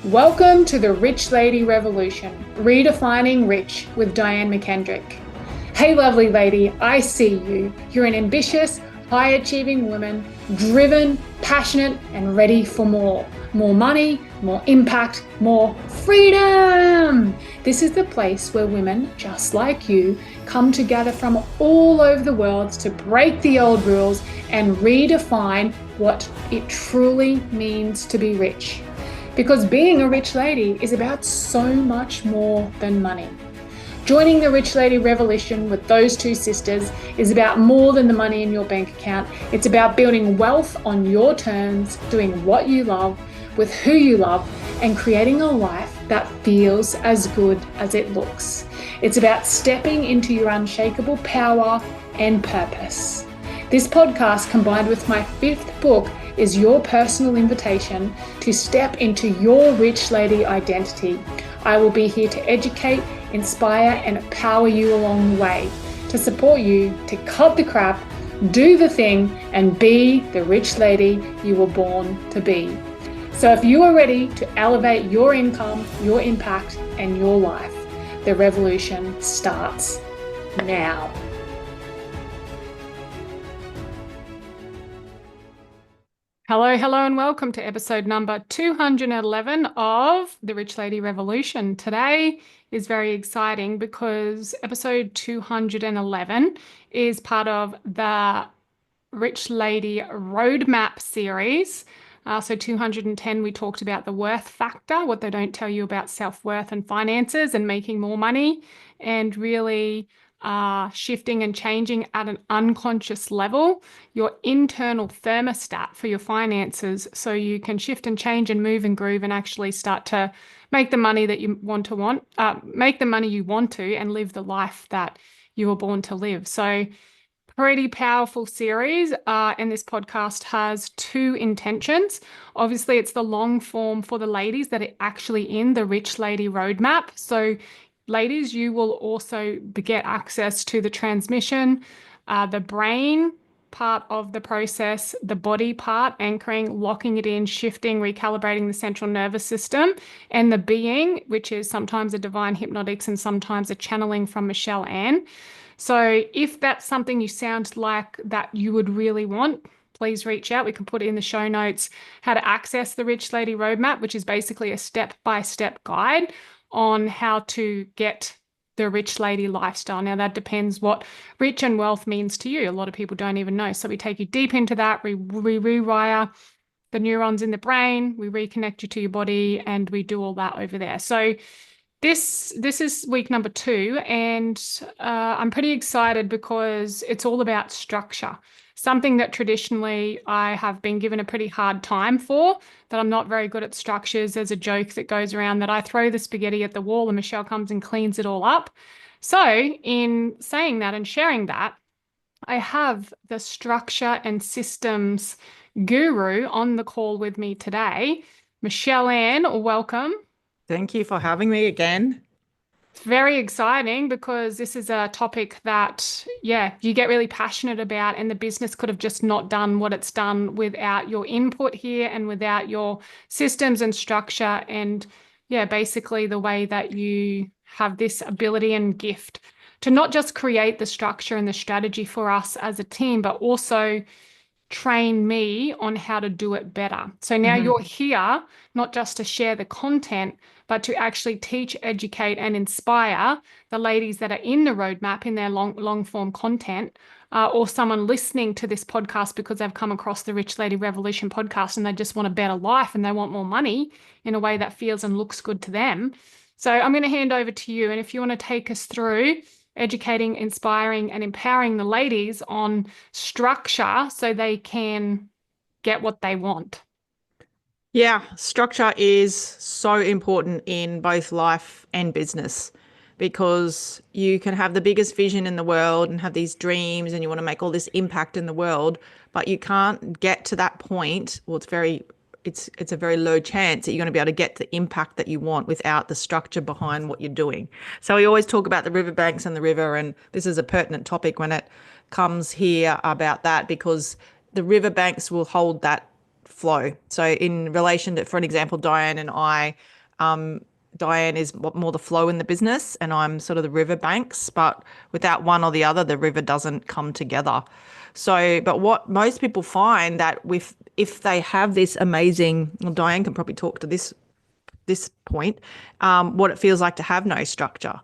Welcome to the Rich Lady Revolution, Redefining Rich with Diane McKendrick. Hey, lovely lady, I see you. You're an ambitious, high-achieving woman, driven, passionate, and ready for more. More money, more impact, more freedom. This is the place where women just like you come together from all over the world to break the old rules and redefine what it truly means to be rich. Because being a rich lady is about so much more than money. Joining the Rich Lady Revolution with those two sisters is about more than the money in your bank account. It's about building wealth on your terms, doing what you love, with who you love, and creating a life that feels as good as it looks. It's about stepping into your unshakable power and purpose. This podcast, combined with my 5th book, is your personal invitation to step into your rich lady identity. I will be here to educate, inspire, and empower you along the way, to support you to cut the crap, do the thing, and be the rich lady you were born to be. So if you are ready to elevate your income, your impact, and your life, the revolution starts now. Hello, and welcome to episode number 211 of the Rich Lady Revolution. Today is very exciting because episode 211 is part of the Rich Lady Roadmap series. So 210, we talked about the worth factor, what they don't tell you about self-worth and finances and making more money, and really shifting and changing at an unconscious level your internal thermostat for your finances, so you can shift and change and move and groove and actually start to make the money that you make the money you want to, and live the life that you were born to live. So pretty powerful series, and this podcast has 2 intentions. Obviously, it's the long form for the ladies that are actually in the Rich Lady Roadmap. So ladies, you will also get access to the transmission, the brain part of the process, the body part, anchoring, locking it in, shifting, recalibrating the central nervous system, and the being, which is sometimes a divine hypnotics and sometimes a channeling from Michelle Ann. So if that's something you sound like that you would really want, please reach out. We can put it in the show notes how to access the Rich Lady Roadmap, which is basically a step-by-step guide on how to get the rich lady lifestyle. Now, that depends what rich and wealth means to you. A lot of people don't even know. So we take you deep into that. We rewire the neurons in the brain. We reconnect you to your body, and we do all that over there. So this is week number 2, and I'm pretty excited because it's all about structure. Something that traditionally I have been given a pretty hard time for, that I'm not very good at structures. There's a joke that goes around that I throw the spaghetti at the wall and Michelle comes and cleans it all up. So in saying that and sharing that, I have the structure and systems guru on the call with me today. Michelle Ann, welcome. Thank you for having me again. It's very exciting because this is a topic that, you get really passionate about, and the business could have just not done what it's done without your input here and without your systems and structure, and basically the way that you have this ability and gift to not just create the structure and the strategy for us as a team, but also train me on how to do it better. So now you're here not just to share the content, but to actually teach, educate, and inspire the ladies that are in the roadmap in their long form content, or someone listening to this podcast because they've come across the Rich Lady Revolution podcast and they just want a better life and they want more money in a way that feels and looks good to them. So I'm going to hand over to you. And if you want to take us through educating, inspiring, and empowering the ladies on structure so they can get what they want. Yeah, structure is so important in both life and business, because you can have the biggest vision in the world and have these dreams and you want to make all this impact in the world, but you can't get to that point. Well, it's a very low chance that you're going to be able to get the impact that you want without the structure behind what you're doing. So we always talk about the riverbanks and the river, and this is a pertinent topic when it comes here about that, because the riverbanks will hold that flow. So in relation to, for an example, Diane and I Diane is more the flow in the business, and I'm sort of the riverbanks. But without one or the other, the river doesn't come together. So, but what most people find that if they have this amazing, well, Diane can probably talk to this point, what it feels like to have no structure.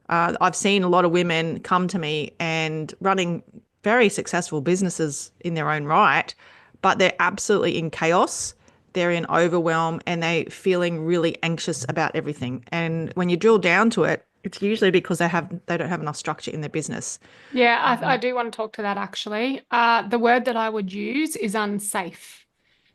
I've seen a lot of women come to me and running very successful businesses in their own right, but they're absolutely in chaos. They're in overwhelm and they're feeling really anxious about everything. And when you drill down to it, it's usually because they don't have enough structure in their business. Yeah, I do want to talk to that actually. The word that I would use is unsafe.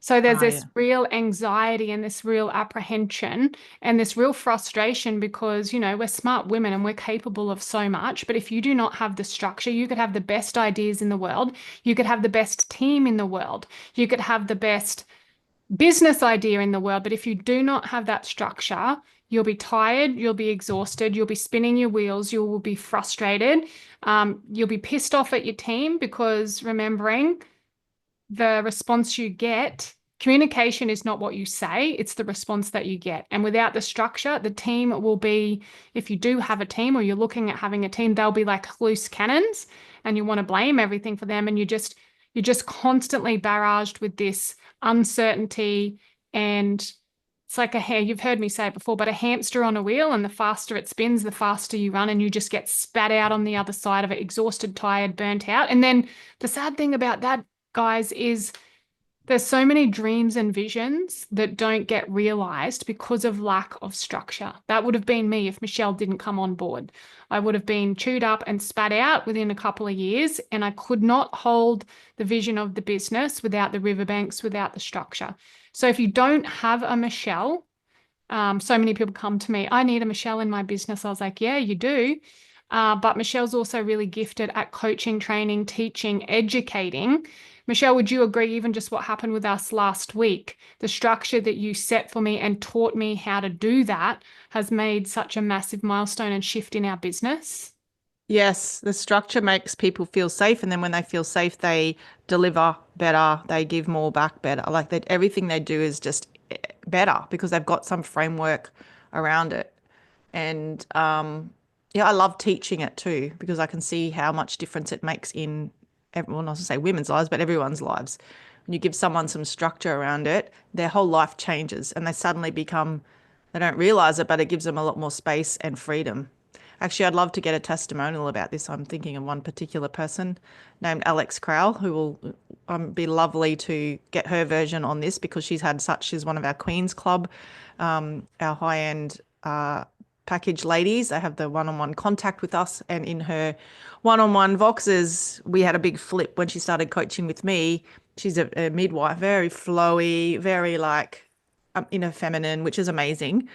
So there's Yeah. this real anxiety and this real apprehension and this real frustration because, we're smart women and we're capable of so much. But if you do not have the structure, you could have the best ideas in the world. You could have the best team in the world. You could have the best business idea in the world. But if you do not have that structure, you'll be tired, you'll be exhausted, you'll be spinning your wheels, you will be frustrated. You'll be pissed off at your team because remembering the response you get, communication is not what you say, it's the response that you get. And without the structure, the team will be, if you do have a team or you're looking at having a team, they'll be like loose cannons and you want to blame everything for them. And you're just constantly barraged with this uncertainty. And it's like you've heard me say it before, but a hamster on a wheel, and the faster it spins, the faster you run, and you just get spat out on the other side of it, exhausted, tired, burnt out. And then the sad thing about that, guys, is there's so many dreams and visions that don't get realized because of lack of structure. That would have been me if Michelle didn't come on board. I would have been chewed up and spat out within a couple of years, and I could not hold the vision of the business without the riverbanks, without the structure. So if you don't have a Michelle, so many people come to me, I need a Michelle in my business. I was like, yeah, you do. But Michelle's also really gifted at coaching, training, teaching, educating. Michelle, would you agree, even just what happened with us last week, the structure that you set for me and taught me how to do that has made such a massive milestone and shift in our business? Yes, the structure makes people feel safe, and then when they feel safe, they deliver better, they give more back better. Like that, everything they do is just better because they've got some framework around it. And yeah, I love teaching it too because I can see how much difference it makes in everyone, not to say women's lives, but everyone's lives. When you give someone some structure around it, their whole life changes and they suddenly become, they don't realize it, but it gives them a lot more space and freedom. Actually, I'd love to get a testimonial about this. I'm thinking of one particular person named Alex Crowell, who will be lovely to get her version on this because she's one of our Queen's Club, our high-end package ladies. They have the one-on-one contact with us, and in her one-on-one Voxes, we had a big flip when she started coaching with me. She's a midwife, very flowy, very like inner feminine, which is amazing,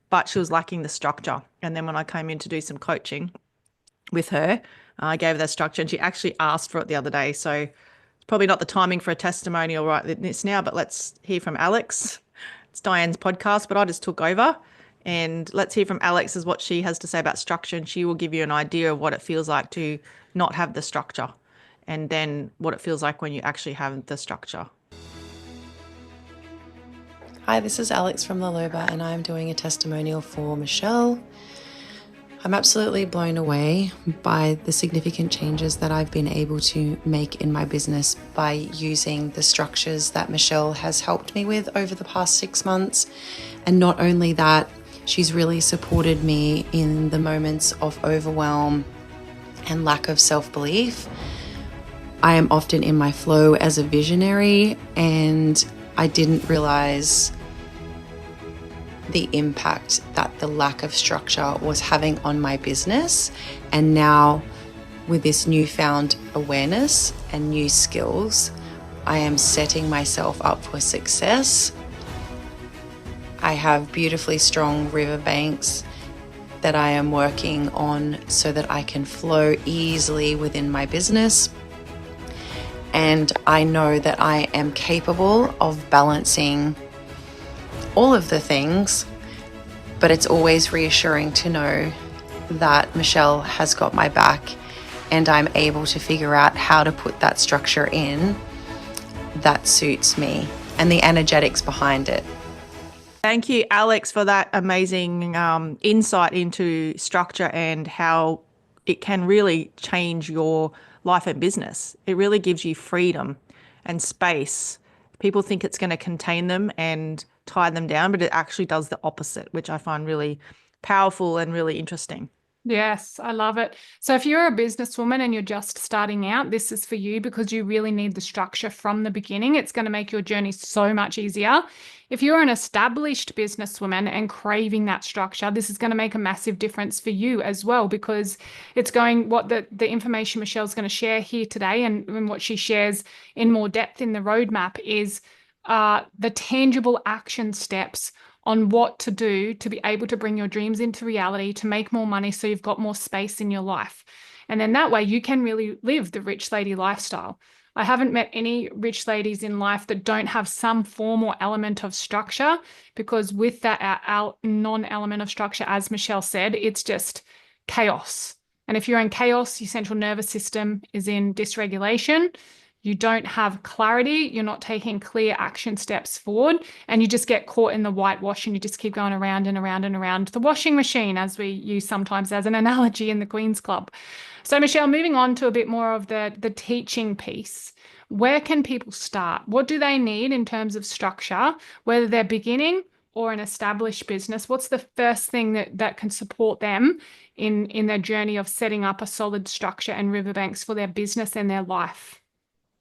but she was lacking the structure. And then when I came in to do some coaching with her, I gave her that structure, and she actually asked for it the other day. So it's probably not the timing for a testimonial right this now, but let's hear from Alex. It's Diane's podcast, but I just took over. And let's hear from Alex as what she has to say about structure, and she will give you an idea of what it feels like to not have the structure, and then what it feels like when you actually have the structure. Hi, this is Alex from La Loba, and I'm doing a testimonial for Michelle. I'm absolutely blown away by the significant changes that I've been able to make in my business by using the structures that Michelle has helped me with over the past 6 months. And not only that, she's really supported me in the moments of overwhelm and lack of self-belief. I am often in my flow as a visionary, and I didn't realize the impact that the lack of structure was having on my business. And now, with this newfound awareness and new skills, I am setting myself up for success. I have beautifully strong riverbanks that I am working on so that I can flow easily within my business. And I know that I am capable of balancing all of the things, but it's always reassuring to know that Michelle has got my back and I'm able to figure out how to put that structure in that suits me and the energetics behind it. Thank you, Alex, for that amazing insight into structure and how it can really change your life and business. It really gives you freedom and space. People think it's going to contain them and tie them down, but it actually does the opposite, which I find really powerful and really interesting. Yes, I love it. So if you're a businesswoman and you're just starting out, this is for you because you really need the structure from the beginning. It's going to make your journey so much easier. If you're an established businesswoman and craving that structure, this is going to make a massive difference for you as well, because it's going, what the information Michelle's going to share here today and what she shares in more depth in the roadmap is the tangible action steps on what to do to be able to bring your dreams into reality, to make more money so you've got more space in your life. And then that way you can really live the rich lady lifestyle. I haven't met any rich ladies in life that don't have some form or element of structure, because with that non-element of structure, as Michelle said, it's just chaos. And if you're in chaos, your central nervous system is in dysregulation. You don't have clarity, you're not taking clear action steps forward, and you just get caught in the whitewash and you just keep going around and around and around the washing machine, as we use sometimes as an analogy in the Queen's Club. So Michelle, moving on to a bit more of the teaching piece, where can people start? What do they need in terms of structure, whether they're beginning or an established business? What's the first thing that can support them in their journey of setting up a solid structure and riverbanks for their business and their life?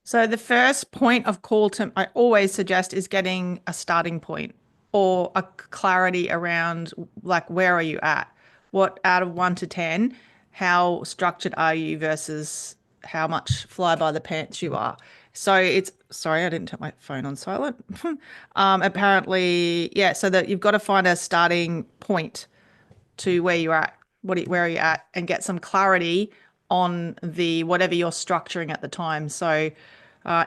So the first point of call to I always suggest is getting a starting point or a clarity around, like, where are you at? What, out of 1 to 10, how structured are you versus how much fly by the pants you are? So it's, sorry, I didn't turn my phone on silent. Apparently, yeah, so that you've got to find a starting point to where you're at, where are you at, and get some clarity on the whatever you're structuring at the time. So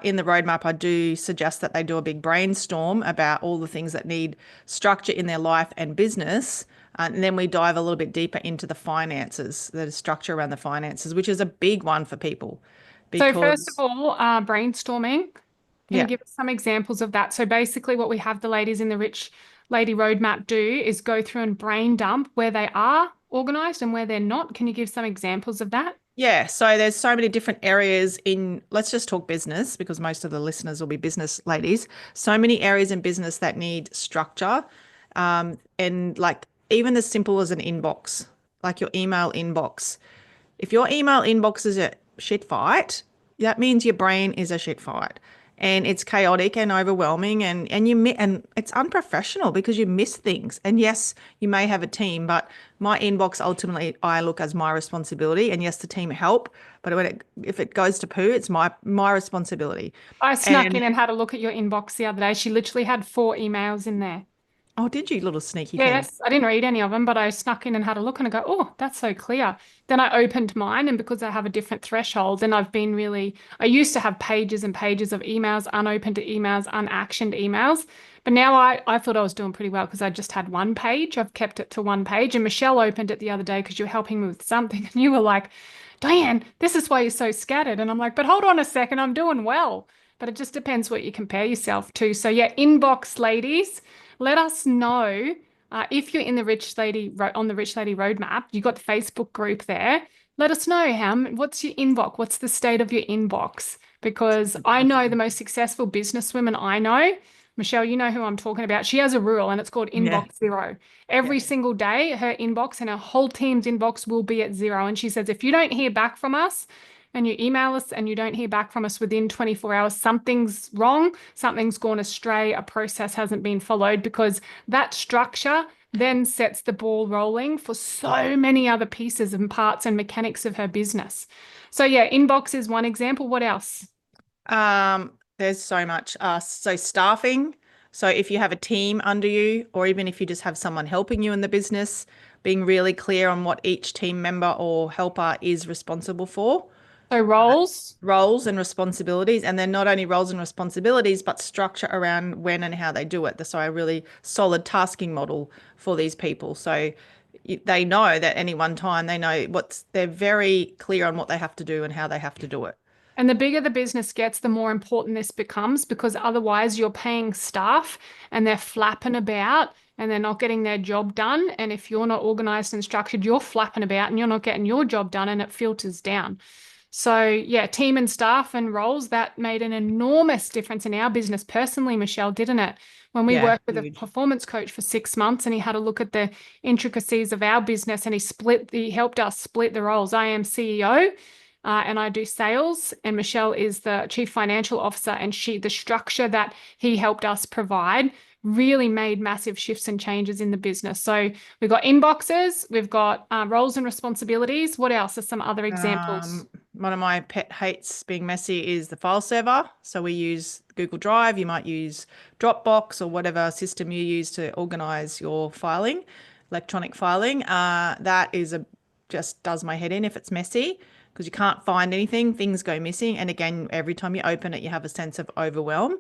in the roadmap, I do suggest that they do a big brainstorm about all the things that need structure in their life and business. And then we dive a little bit deeper into the finances, the structure around the finances, which is a big one for people. So first of Because, all, brainstorming. Can you yeah, give us some examples of that? So basically what we have the ladies in the Rich Lady Roadmap do is go through and brain dump where they are organized and where they're not. Can you give some examples of that? yeah. So there's so many different areas in, let's just talk business because most of the listeners will be business ladies. So many areas in business that need structure. And like even as simple as an inbox, like your email inbox. If your email inbox is a shit fight, that means your brain is a shit fight. And it's chaotic and overwhelming and it's unprofessional because you miss things. And yes, you may have a team, but my inbox ultimately I look as my responsibility. And yes, the team help, but if it goes to poo, it's my responsibility. I snuck And in and had a look at your inbox the other day. She literally had 4 emails in there. oh, did you, little sneaky thing? Yes, I didn't read any of them, but I snuck in and had a look and I go, oh, that's so clear. Then I opened mine, and because I have a different threshold, and I used to have pages and pages of emails, unopened emails, unactioned emails. But now I thought I was doing pretty well because I just had one page. I've kept it to one page. And Michelle opened it the other day because you were helping me with something. And you were like, Diane, this is why you're so scattered. And I'm like, but hold on a second, I'm doing well. But it just depends what you compare yourself to. So yeah, inbox ladies, let us know if you're in the Rich Lady on the Rich Lady Roadmap. You got the Facebook group there. Let us know what's your inbox? What's the state of your inbox? Because I know the most successful businesswomen I know. Michelle, you know who I'm talking about. She has a rule and it's called Yeah. inbox zero. Every single day, her inbox and her whole team's inbox will be at zero. And she says, if you don't hear back from us and you email us and you don't hear back from us within 24 hours, something's wrong, something's gone astray, a process hasn't been followed, because that structure then sets the ball rolling for so many other pieces and parts and mechanics of her business. So yeah, inbox is one example. What else? There's so much. So staffing. So if you have a team under you, or even if you just have someone helping you in the business, being really clear on what each team member or helper is responsible for. So roles. Roles and responsibilities, and then not only roles and responsibilities, but structure around when and how they do it. So a really solid tasking model for these people. So they know that any one time they know they're very clear on what they have to do and how they have to do it. And the bigger the business gets, the more important this becomes, because otherwise you're paying staff and they're flapping about and they're not getting their job done. And if you're not organized and structured, you're flapping about and you're not getting your job done, and it filters down. So yeah, team and staff and roles, that made an enormous difference in our business personally, Michelle, didn't it? When we Yeah, worked with a huge. performance coach for 6 months and he had a look at the intricacies of our business, and he helped us split the roles. I am CEO. And I do sales, and Michelle is the chief financial officer, and the structure that he helped us provide really made massive shifts and changes in the business. So we've got inboxes, we've got roles and responsibilities. What else are some other examples? One of my pet hates being messy is the file server. So we use Google Drive. You might use Dropbox or whatever system you use to organize your filing, electronic filing. That is just does my head in if it's messy, because you can't find anything, things go missing. And again, every time you open it, you have a sense of overwhelm.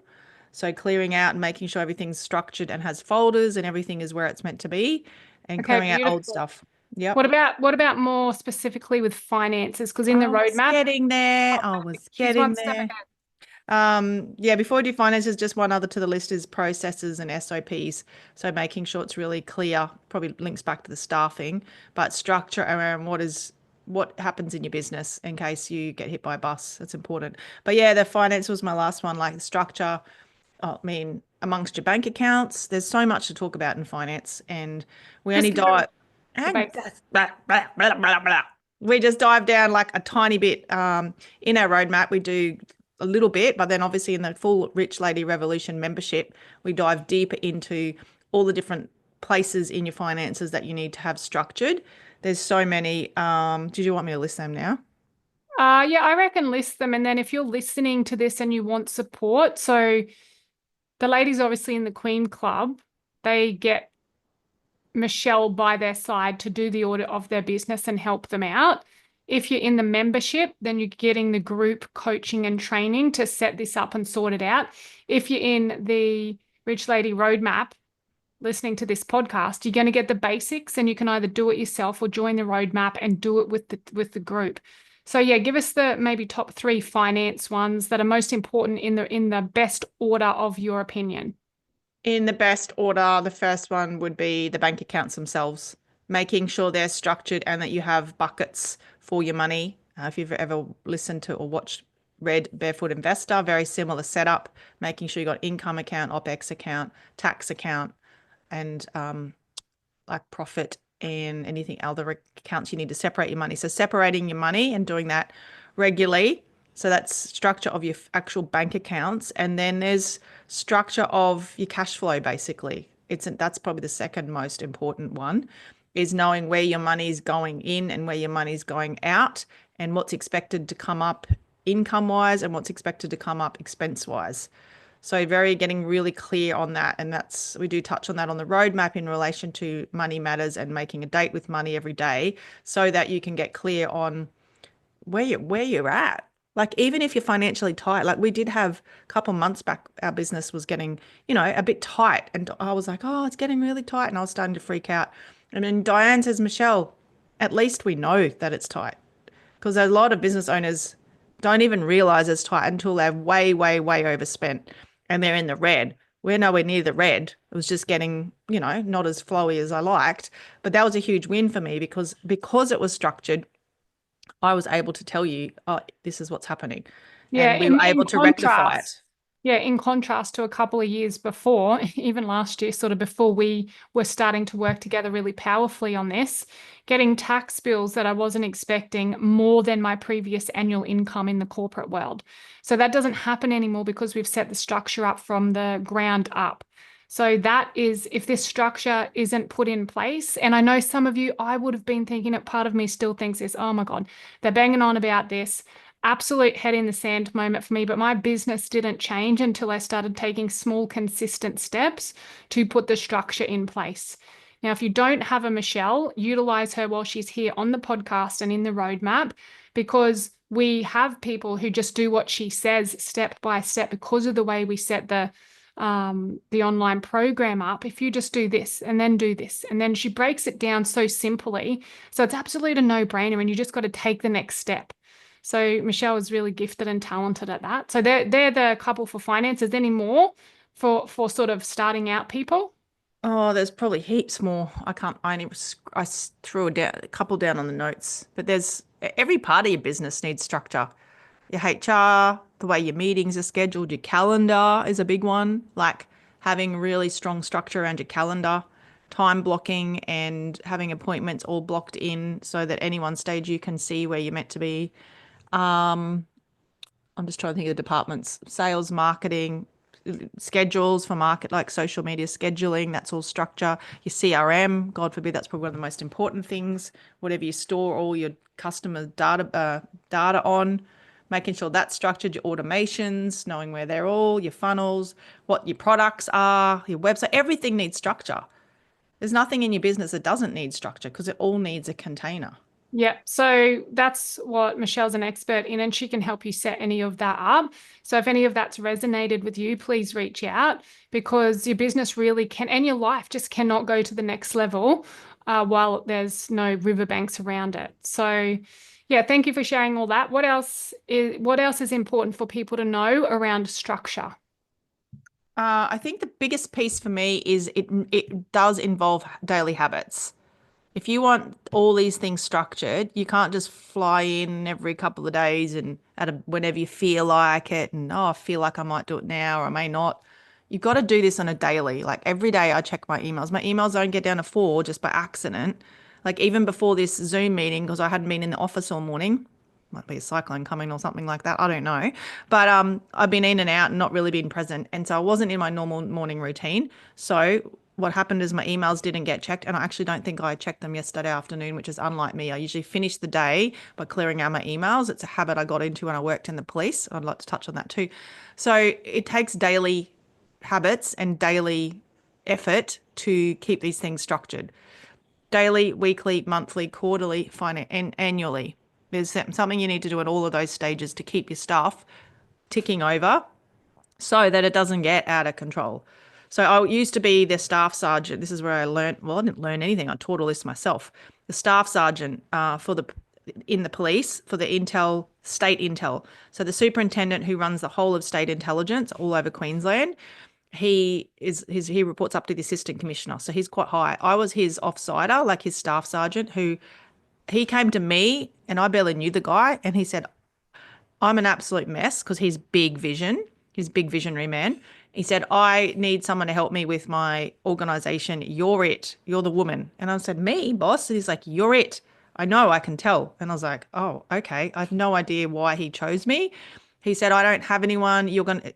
So clearing out and making sure everything's structured and has folders and everything is where it's meant to be, and Okay, clearing out old beautiful. stuff. Yep. What about more specifically with finances? Because in the I was roadmap, getting there. I was she's getting one step there. ahead. Yeah, before we do finances, just one other to the list is processes and SOPs. So making sure it's really clear, probably links back to the staffing, but structure around what happens in your business in case you get hit by a bus. That's important. But yeah, the finance was my last one, like the structure. I mean, amongst your bank accounts, there's so much to talk about in finance, and we only Just give them dive. the basics. We just dive down like a tiny bit. In our roadmap, we do a little bit, but then obviously in the full Rich Lady Revolution membership, we dive deeper into all the different places in your finances that you need to have structured. There's so many. Did you want me to list them now? Yeah, I reckon list them. And then if you're listening to this and you want support, so the ladies obviously in the Queen Club, they get Michelle by their side to do the audit of their business and help them out. If you're in the membership, then you're getting the group coaching and training to set this up and sort it out. If you're in the Rich Lady Roadmap, listening to this podcast, you're going to get the basics, and you can either do it yourself or join the roadmap and do it with the group. So yeah, give us the maybe top 3 finance ones that are most important in the best order of your opinion. In the best order, the first one would be the bank accounts themselves, making sure they're structured and that you have buckets for your money. If you've ever listened to or read Barefoot Investor, very similar setup, making sure you got income account, OPEX account, tax account, and like profit and anything other accounts you need to separate your money. So separating your money and doing that regularly. So that's structure of your actual bank accounts. And then there's structure of your cash flow, basically. That's probably the second most important one, is knowing where your money is going in and where your money is going out, and what's expected to come up income-wise and what's expected to come up expense-wise. So getting really clear on that. And we do touch on that on the roadmap in relation to money matters and making a date with money every day, so that you can get clear on where you're at. Like, even if you're financially tight, like we did have a couple of months back, our business was getting, a bit tight. And I was like, oh, it's getting really tight. And I was starting to freak out. And then Diane says, Michelle, at least we know that it's tight. Because a lot of business owners don't even realize it's tight until they're way, way, way overspent and they're in the red. We're nowhere near the red. It was just getting, not as flowy as I liked. But that was a huge win for me, because it was structured, I was able to tell you, oh, this is what's happening. Yeah, and we were able to rectify it. Yeah, in contrast to a couple of years before, even last year, sort of before we were starting to work together really powerfully on this, getting tax bills that I wasn't expecting more than my previous annual income in the corporate world. So that doesn't happen anymore because we've set the structure up from the ground up. So that is, if this structure isn't put in place, and I know some of you, I would have been thinking it, part of me still thinks this, oh my God, they're banging on about this. Absolute head in the sand moment for me, but my business didn't change until I started taking small, consistent steps to put the structure in place. Now, if you don't have a Michelle, utilize her while she's here on the podcast and in the roadmap, because we have people who just do what she says step by step because of the way we set the online program up. If you just do this and then do this, and then she breaks it down so simply. So it's absolutely a no-brainer, and you just got to take the next step. So Michelle is really gifted and talented at that. So they're the couple for finances. Any more for sort of starting out people? Oh, there's probably heaps more. I threw a couple down on the notes, but there's every part of your business needs structure. Your HR, the way your meetings are scheduled, your calendar is a big one. Like having really strong structure around your calendar, time blocking and having appointments all blocked in so that any one stage you can see where you're meant to be. I'm just trying to think of the departments, sales, marketing, schedules for market, like social media scheduling, that's all structure. Your CRM, God forbid, that's probably one of the most important things. Whatever you store all your customer data on, making sure that's structured, your automations, knowing where they're all, your funnels, what your products are, your website, everything needs structure. There's nothing in your business that doesn't need structure because it all needs a container. Yeah, so that's what Michelle's an expert in, and she can help you set any of that up. So if any of that's resonated with you, please reach out, because your business really can, and your life just cannot go to the next level while there's no riverbanks around it. So yeah, thank you for sharing all that. What else is important for people to know around structure? I think the biggest piece for me is it does involve daily habits. If you want all these things structured, you can't just fly in every couple of days and whenever you feel like it, and I feel like I might do it now or I may not. You've got to do this on a daily. Like every day I check my emails. My emails don't get down to 4 just by accident. Like even before this Zoom meeting, because I hadn't been in the office all morning, might be a cyclone coming or something like that. I don't know. But I've been in and out and not really been present. And so I wasn't in my normal morning routine. So what happened is my emails didn't get checked. And I actually don't think I checked them yesterday afternoon, which is unlike me. I usually finish the day by clearing out my emails. It's a habit I got into when I worked in the police. I'd like to touch on that too. So it takes daily habits and daily effort to keep these things structured. Daily, weekly, monthly, quarterly, and annually. There's something you need to do at all of those stages to keep your stuff ticking over so that it doesn't get out of control. So I used to be the staff sergeant. This is where I learned, well, I didn't learn anything. I taught all this myself. The staff sergeant in the police for the intel, state intel. So the superintendent who runs the whole of state intelligence all over Queensland, he reports up to the assistant commissioner. So he's quite high. I was his offsider, like his staff sergeant, who he came to me and I barely knew the guy, and he said, I'm an absolute mess, because he's big vision. He's a big visionary man. He said, I need someone to help me with my organization. You're it. You're the woman. And I said, me, boss? And he's like, you're it. I know, I can tell. And I was like, oh, okay. I have no idea why he chose me. He said, I don't have anyone.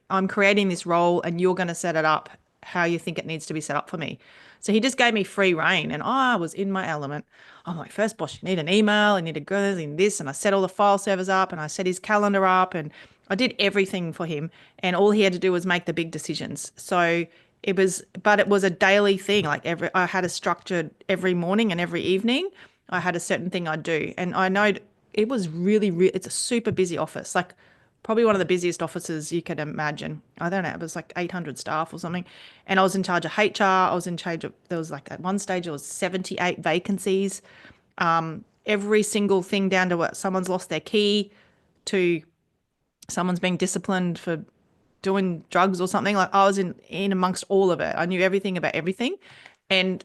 I'm creating this role and you're going to set it up how you think it needs to be set up for me. So he just gave me free reign and I was in my element. I'm like, first, boss, you need an email, I need to go in this. And I set all the file servers up and I set his calendar up and I did everything for him. And all he had to do was make the big decisions. So it was a daily thing. Like I had a structure every morning and every evening. I had a certain thing I'd do. And I know it was really, it's a super busy office. Like probably one of the busiest offices you could imagine. I don't know, it was like 800 staff or something. And I was in charge of HR. I was in charge of, there was like at one stage, there was 78 vacancies. Every single thing down to what someone's lost their key to someone's being disciplined for doing drugs or something. Like I was in amongst all of it. I knew everything about everything. And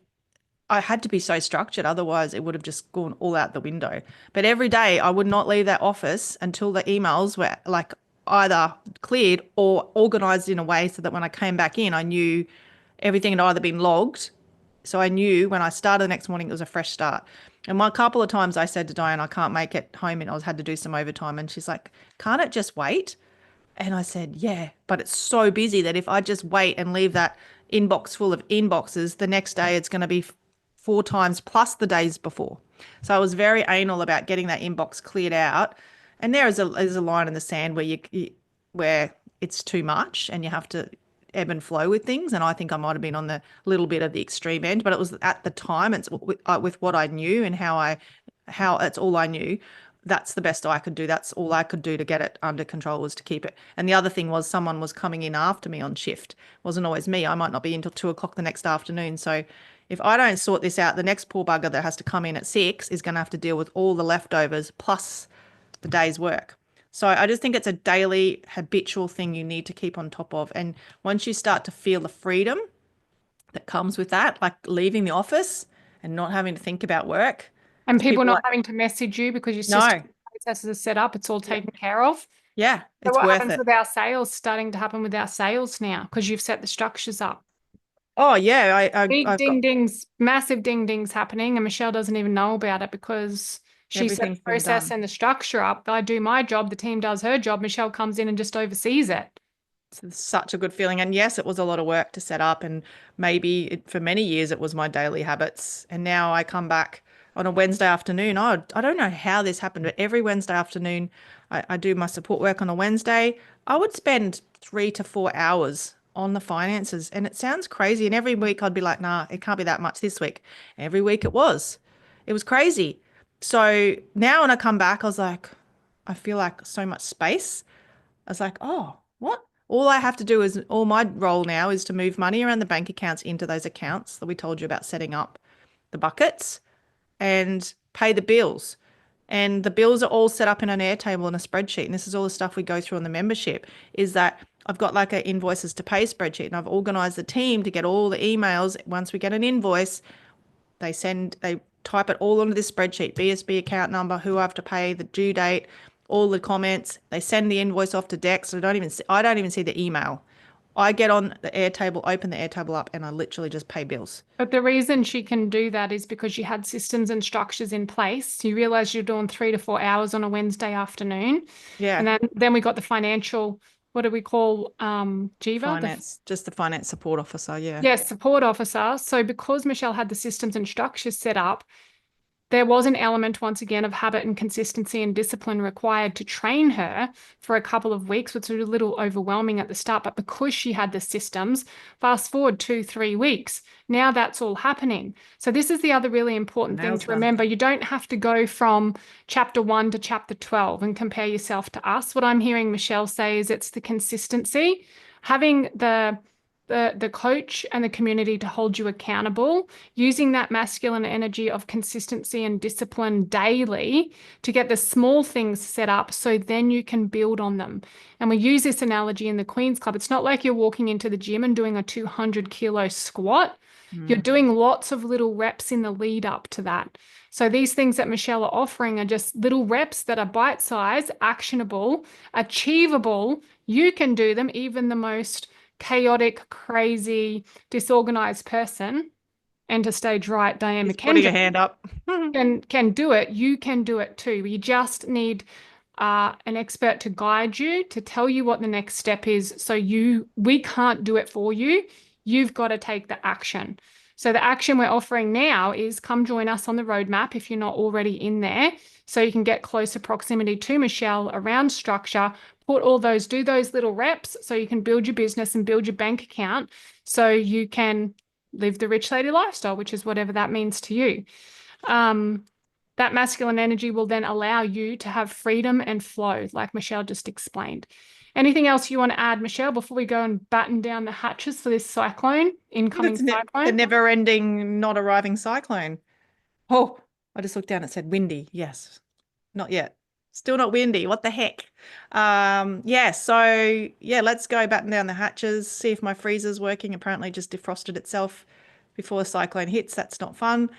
I had to be so structured, otherwise it would have just gone all out the window. But every day I would not leave that office until the emails were like either cleared or organized in a way so that when I came back in, I knew everything had either been logged. So I knew when I started the next morning, it was a fresh start. And a couple of times I said to Diane, I can't make it home and I had to do some overtime. And she's like, can't it just wait? And I said, yeah, but it's so busy that if I just wait and leave that inbox full of inboxes, the next day it's going to be 4 times plus the days before. So I was very anal about getting that inbox cleared out. And there's a line in the sand where where it's too much and you have to ebb and flow with things. And I think I might have been on the little bit of the extreme end, but it was at the time, it's with what I knew and how it's all I knew. That's the best I could do. That's all I could do to get it under control, was to keep it. And the other thing was someone was coming in after me on shift. It wasn't always me. I might not be until 2 o'clock the next afternoon. So if I don't sort this out, the next poor bugger that has to come in at 6 is going to have to deal with all the leftovers plus the day's work. So I just think it's a daily habitual thing you need to keep on top of. And once you start to feel the freedom that comes with that, like leaving the office and not having to think about work. And 'Cause people not like, having to message you because your no, system processes are set up, it's all yeah, taken care of. yeah, So it's what worth happens it. with our sales starting to happen with our sales now because you've set the structures up? Oh yeah, Big I've got ding dings, massive ding dings happening, and Michelle doesn't even know about it because she set the everything's been process done. and the structure up. I do my job, the team does her job. Michelle comes in and just oversees it. It's such a good feeling. And yes, it was a lot of work to set up. And maybe for many years it was my daily habits. And now I come back on a Wednesday afternoon. Oh, I don't know how this happened, but every Wednesday afternoon, I do my support work on a Wednesday. I would spend 3 to 4 hours on the finances. And it sounds crazy. And every week I'd be like, nah, it can't be that much this week. Every week it was. It was crazy. So now when I come back, I was like, I feel like so much space. I was like, oh, what? All I have to do is, all my role now is to move money around the bank accounts into those accounts that we told you about setting up the buckets and pay the bills. And the bills are all set up in an Airtable and a spreadsheet. And this is all the stuff we go through on the membership is that I've got like a invoices to pay spreadsheet and I've organized the team to get all the emails. Once we get an invoice, they type it all onto this spreadsheet, BSB account number, who I have to pay, the due date, all the comments. They send the invoice off to Dex. So I don't even see the email. I get on the Airtable, open the Airtable up, and I literally just pay bills. But the reason she can do that is because you had systems and structures in place. You realize you're doing 3 to 4 hours on a Wednesday afternoon. Yeah. And then we got the financial, what do we call Jiva? Finance, just the finance support officer. Yeah. Yes, support officer. So because Michelle had the systems and structures set up, there was an element, once again, of habit and consistency and discipline required to train her for a couple of weeks, which was a little overwhelming at the start. But because she had the systems, fast forward 2, 3 weeks, now that's all happening. So this is the other really important thing to remember. You don't have to go from chapter 1 to chapter 12 and compare yourself to us. What I'm hearing Michelle say is it's the consistency, having the coach and the community to hold you accountable, using that masculine energy of consistency and discipline daily to get the small things set up so then you can build on them. And we use this analogy in the Queen's Club. It's not like you're walking into the gym and doing a 200-kilo squat. You're doing lots of little reps in the lead up to that. So these things that Michelle are offering are just little reps that are bite-sized, actionable, achievable. You can do them, even the most chaotic, crazy, disorganized person. Enter stage right, Diane McKendrick. Putting a hand up. can do it. You can do it too. You just need an expert to guide you, to tell you what the next step is. So we can't do it for you. You've got to take the action. So the action we're offering now is come join us on the roadmap if you're not already in there, so you can get closer proximity to Michelle around structure, do those little reps so you can build your business and build your bank account so you can live the rich lady lifestyle, which is whatever that means to you. That masculine energy will then allow you to have freedom and flow, like Michelle just explained. Anything else you want to add, Michelle, before we go and batten down the hatches for this incoming cyclone? The never-ending, not arriving cyclone. Oh, I just looked down. It said windy. Yes, not yet. Still not windy. What the heck? Yeah. So yeah, let's go batten down the hatches. See if my freezer's working. Apparently, just defrosted itself before the cyclone hits. That's not fun.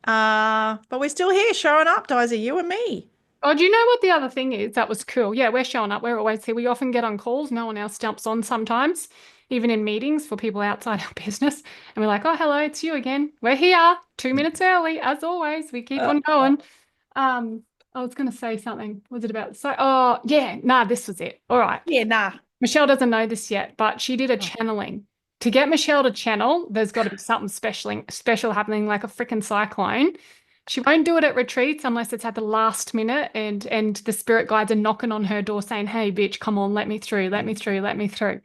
But we're still here, showing up, Daisy, you and me. Oh, do you know what the other thing is? That was cool. Yeah, we're showing up. We're always here. We often get on calls. No one else jumps on sometimes, even in meetings for people outside our business. And we're like, oh, hello, it's you again. We're here 2 minutes early, as always. We keep on going. I was going to say something. Was it about? Oh, yeah. Nah, this was it. All right. Yeah, nah. Michelle doesn't know this yet, but she did a channeling. To get Michelle to channel, there's got to be something special happening, like a freaking cyclone. She won't do it at retreats unless it's at the last minute and the spirit guides are knocking on her door saying, hey, bitch, come on, let me through, let me through, let me through.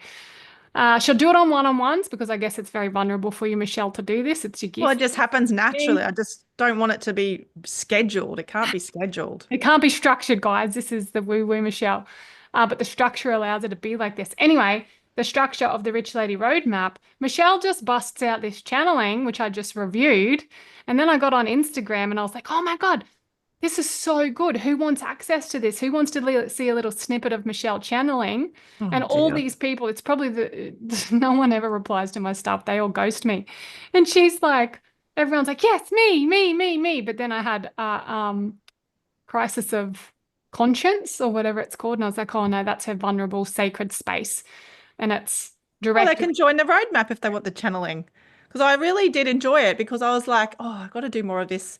She'll do it on one-on-ones because I guess it's very vulnerable for you, Michelle, to do this. It's your gift. Well, it just happens naturally. I just don't want it to be scheduled. It can't be scheduled. It can't be structured, guys. This is the woo-woo Michelle. But the structure allows it to be like this. Anyway, the structure of the Rich Lady Roadmap, Michelle just busts out this channeling, which I just reviewed. And then I got on Instagram and I was like, oh my God, this is so good. Who wants access to this? Who wants to see a little snippet of Michelle channeling? And Oh, all dear. these people, it's probably no one ever replies to my stuff. They all ghost me. And she's like, everyone's like, yes, me. But then I had crisis of conscience or whatever it's called. And I was like, oh no, that's her vulnerable sacred space. And it's Well, they directed. can join the roadmap if they want the channeling. Because I really did enjoy it because I was like, oh, I've got to do more of this.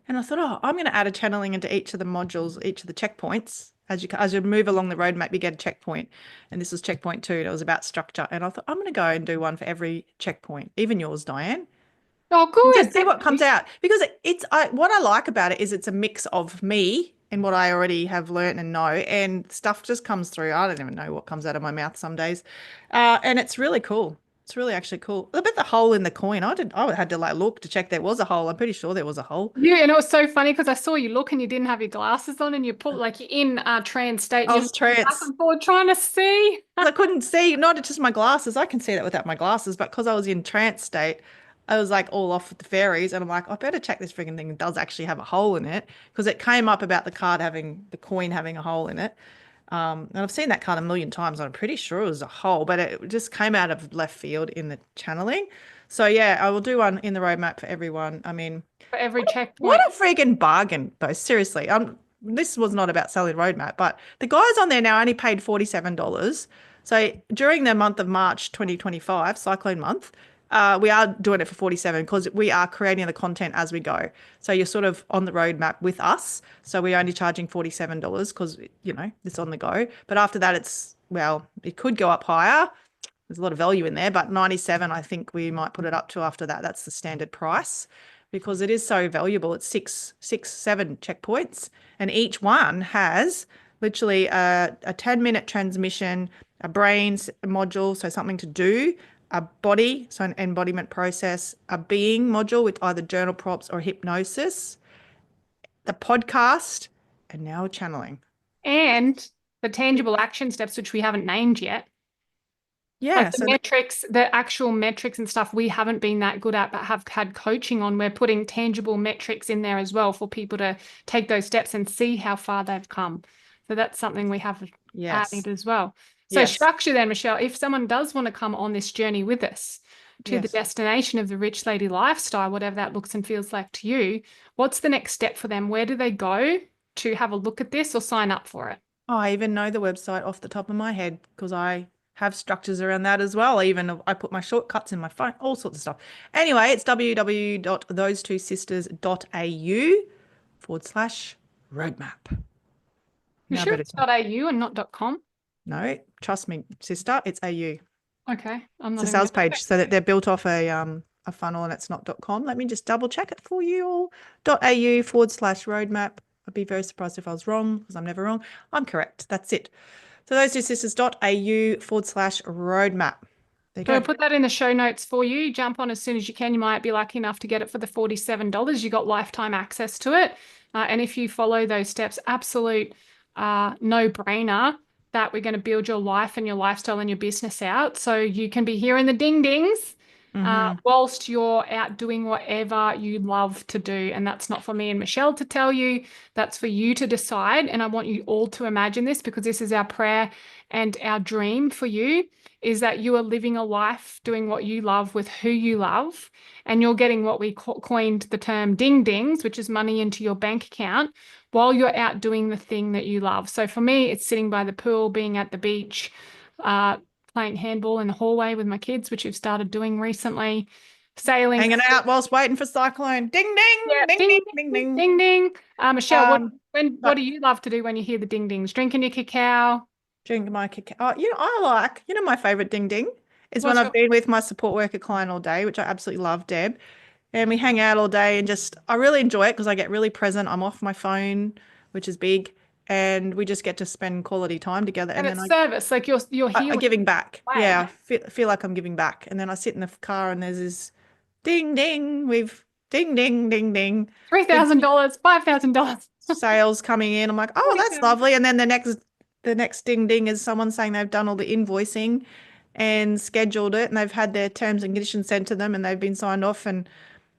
And I thought, oh, I'm going to add a channeling into each of the modules, each of the checkpoints. As you move along the roadmap, you get a checkpoint. And this was checkpoint 2. It was about structure. And I thought, I'm going to go and do one for every checkpoint, even yours, Diane. Oh, And good. just see what comes out. Because what I like about it is it's a mix of me and what I already have learned and know, and stuff just comes through. I don't even know what comes out of my mouth some days. And it's really cool. It's really actually cool. About the hole in the coin. I had to like look to check there was a hole. I'm pretty sure there was a hole. Yeah, and it was so funny because I saw you look and you didn't have your glasses on and you put like you're in trance state and I you're was looking back trance. and forward trying to see. I couldn't see, not just my glasses. I can see that without my glasses, but because I was in trance state, I was like all off with the fairies, and I'm like, I better check this freaking thing does actually have a hole in it because it came up about the coin having a hole in it. And I've seen that card a million times. I'm pretty sure it was a hole, but it just came out of left field in the channeling. So yeah, I will do one in the roadmap for everyone. I mean, For every what checkpoint. a freaking bargain, though. Seriously. This was not about selling roadmap, but the guys on there now only paid $47. So during the month of March 2025, Cyclone month, we are doing it for 47 because we are creating the content as we go. So you're sort of on the roadmap with us. So we're only charging $47 because, it's on the go. But after that, it could go up higher. There's a lot of value in there, but 97, I think we might put it up to after that. That's the standard price because it is so valuable. It's seven checkpoints, and each one has literally a 10-minute transmission, a brains module, so something to do, a body, so an embodiment process, a being module with either journal prompts or hypnosis, the podcast, and now channeling. And the tangible action steps, which we haven't named yet. Yeah. Like the metrics, the actual metrics and stuff we haven't been that good at, but have had coaching on. We're putting tangible metrics in there as well for people to take those steps and see how far they've come. So that's something we have added as well. So structure then, Michelle, if someone does want to come on this journey with us to the destination of the rich lady lifestyle, whatever that looks and feels like to you, what's the next step for them? Where do they go to have a look at this or sign up for it? Oh, I even know the website off the top of my head because I have structures around that as well. I put my shortcuts in my phone, all sorts of stuff. Anyway, it's www.thosetwosisters.au/roadmap. You sure it's .au and not .com? No, trust me, sister, it's AU. Okay, I'm not It's a sales page, so that they're built off a funnel and it's not .com. Let me just double check it for you all. .au/roadmap. I'd be very surprised if I was wrong because I'm never wrong. I'm correct. That's it. So thosetwosisters.au/roadmap. There you go. I'll put that in the show notes for you. Jump on as soon as you can. You might be lucky enough to get it for the $47. You got lifetime access to it. And if you follow those steps, absolute no-brainer that we're going to build your life and your lifestyle and your business out so you can be hearing the ding-dings whilst you're out doing whatever you love to do. And that's not for me and Michelle to tell you. That's for you to decide. And I want you all to imagine this because this is our prayer and our dream for you, is that you are living a life doing what you love with who you love. And you're getting what we coined the term ding-dings, which is money into your bank account while you're out doing the thing that you love. So for me, it's sitting by the pool, being at the beach, playing handball in the hallway with my kids, which we've started doing recently, sailing. Hanging out whilst waiting for cyclone. Ding, ding, ding, ding, ding, ding. Ding, ding. Michelle, what do you love to do when you hear the ding-dings? Drinking your cacao? Drink my cacao. Oh, my favorite ding-ding is when I've been with my support worker client all day, which I absolutely love, Deb. And we hang out all day and I really enjoy it because I get really present. I'm off my phone, which is big. And we just get to spend quality time together. And it's service, like you're healing. Giving back. Wow. Yeah, I feel like I'm giving back. And then I sit in the car and there's this ding, ding. Ding, ding, ding, ding. $3,000, $5,000. Sales coming in. I'm like, oh, that's lovely. And then the next ding, ding is someone saying they've done all the invoicing and scheduled it and they've had their terms and conditions sent to them and they've been signed off and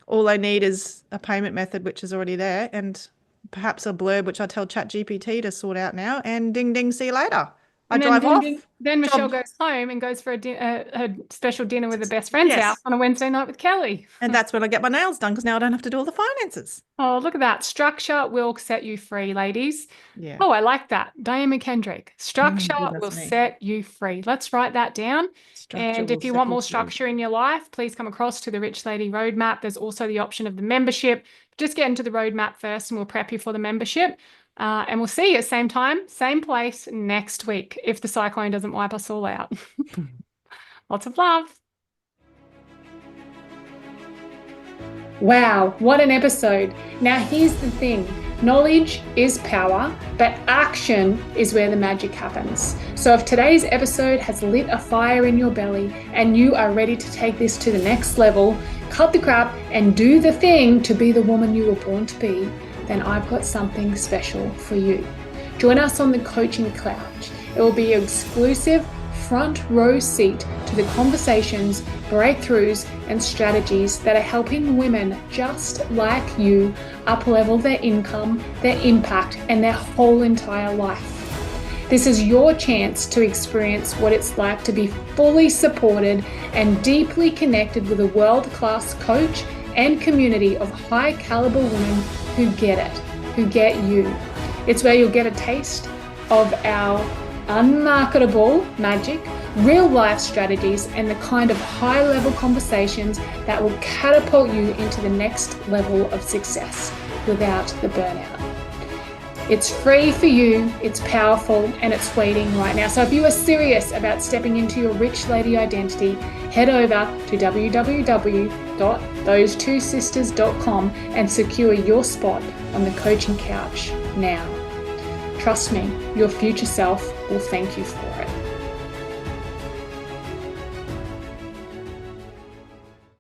all they need is a payment method, which is already there. And perhaps a blurb which I tell ChatGPT to sort out now, and ding ding, see you later. I And drive off. then Michelle job- goes home and goes for a special dinner with her best friend's Yes. house on a Wednesday night with Kelly. And that's when I get my nails done because now I don't have to do all the finances. Oh, look at that. Structure will set you free, ladies. Yeah. Oh, I like that. Diane McKendrick. Structure that's will me. set you free. Let's write that down. Structure And will if you set want you more free. structure in your life, please come across to the Rich Lady Roadmap. There's also the option of the membership. Just get into the roadmap first and we'll prep you for the membership. And we'll see you same time, same place next week if the cyclone doesn't wipe us all out. Lots of love. Wow, what an episode. Now, here's the thing. Knowledge is power, but action is where the magic happens. So if today's episode has lit a fire in your belly and you are ready to take this to the next level, cut the crap and do the thing to be the woman you were born to be, then I've got something special for you. Join us on the Coaching Couch. It will be an exclusive front row seat to the conversations, breakthroughs, and strategies that are helping women just like you up-level their income, their impact, and their whole entire life. This is your chance to experience what it's like to be fully supported and deeply connected with a world-class coach and community of high-caliber women who get it, who get you. It's where you'll get a taste of our unmarketable magic, real life strategies, and the kind of high level conversations that will catapult you into the next level of success without the burnout. It's free for you, it's powerful, and it's waiting right now. So if you are serious about stepping into your rich lady identity, head over to www.thosetwosisters.com and secure your spot on the Coaching Couch now. Trust me, your future self will thank you for it.